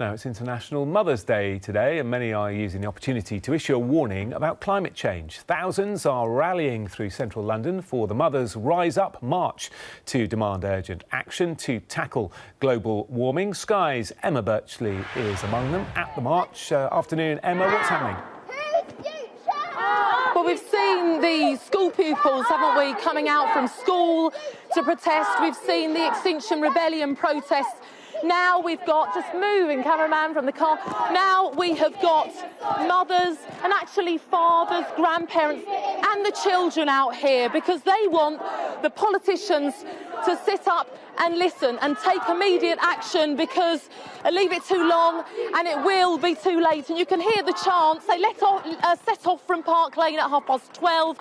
Now, it's International Mother's Day today, and many are using the opportunity to issue a warning about climate change. Thousands are rallying through central London for the Mothers Rise Up March to demand urgent action to tackle global warming. Sky's Emma Birchley is among them at the march. Afternoon, Emma, what's happening? Well, we've seen the school pupils, haven't we, coming out from school to protest. We've seen the Extinction Rebellion protests. Now we've got, just moving, cameraman from the car, now we have got mothers and actually fathers, grandparents and the children out here because they want the politicians to sit up and listen and take immediate action because leave it too long and it will be too late. And you can hear the chants. They set off from Park Lane at 12:30.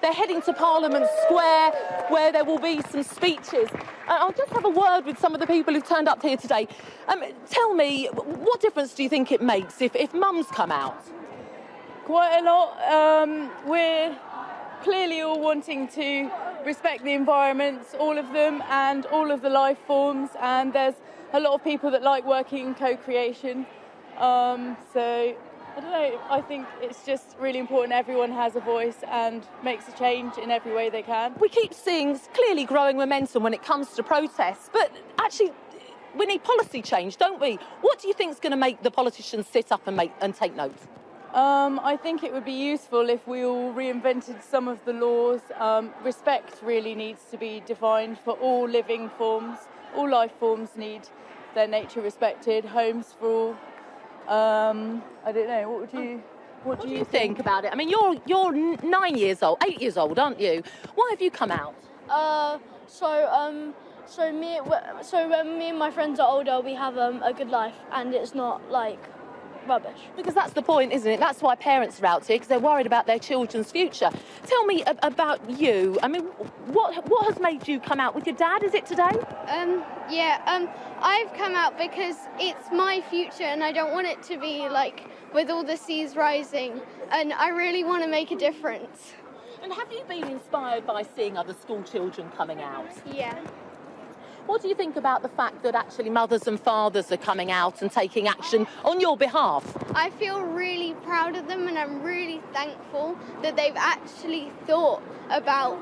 They're heading to Parliament Square, where there will be some speeches. I'll just have a word with some of the people who've turned up here today. Tell me, what difference do you think it makes if mums come out? Quite a lot. We're clearly all wanting to respect the environment, all of them, and all of the life forms. And there's a lot of people that like working in co-creation. So I don't know, I think it's just really important everyone has a voice and makes a change in every way they can. We keep seeing clearly growing momentum when it comes to protests, but actually we need policy change, don't we? What do you think is going to make the politicians sit up and take note? I think it would be useful if we all reinvented some of the laws. Respect really needs to be defined for all living forms. All life forms need their nature respected, homes for all. I don't know. What do you think about it? I mean, you're 9 years old, 8 years old, aren't you? Why have you come out? So when me and my friends are older, we have a good life, and it's not like rubbish. Because that's the point, isn't it? That's why parents are out here, because they're worried about their children's future. Tell me about you. I mean, what has made you come out with your dad? Is it today? I've come out because it's my future and I don't want it to be like with all the seas rising, and I really want to make a difference. And have you been inspired by seeing other school children coming out? Yeah. What do you think about the fact that actually mothers and fathers are coming out and taking action on your behalf? I feel really proud of them, and I'm really thankful that they've actually thought about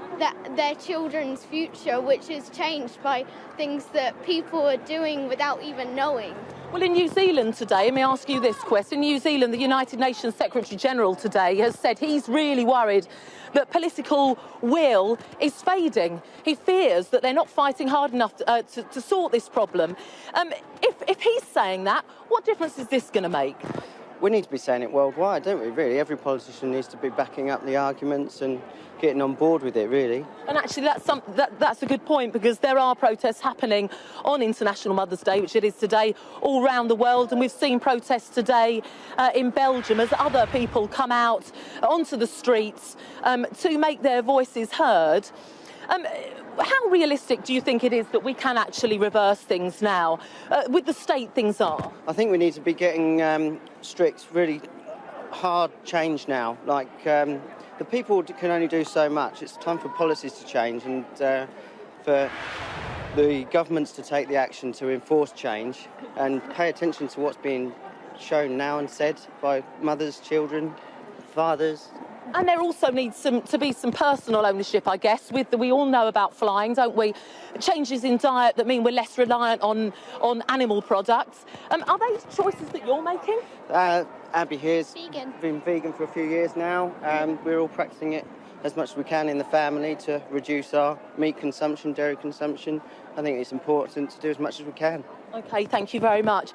their children's future, which is changed by things that people are doing without even knowing. Well, in New Zealand today, let me ask you this question. In New Zealand, the United Nations Secretary-General today has said he's really worried that political will is fading. He fears that they're not fighting hard enough to sort this problem. If he's saying that, what difference is this going to make? We need to be saying it worldwide, don't we, really? Every politician needs to be backing up the arguments and getting on board with it, really. And actually, that's a good point, because there are protests happening on International Mother's Day, which it is today, all around the world. And we've seen protests today in Belgium as other people come out onto the streets to make their voices heard. How realistic do you think it is that we can actually reverse things now? With the state things are? I think we need to be getting strict, really hard change now. Like, the people can only do so much. It's time for policies to change and for the governments to take the action to enforce change and pay attention to what's being shown now and said by mothers, children, fathers. And there also needs to be some personal ownership, I guess. We all know about flying, don't we? Changes in diet that mean we're less reliant on animal products. Are they choices that you're making? Abby here's Vegan. Been vegan for a few years now. We're all practicing it as much as we can in the family to reduce our meat consumption, dairy consumption. I think it's important to do as much as we can. OK, thank you very much.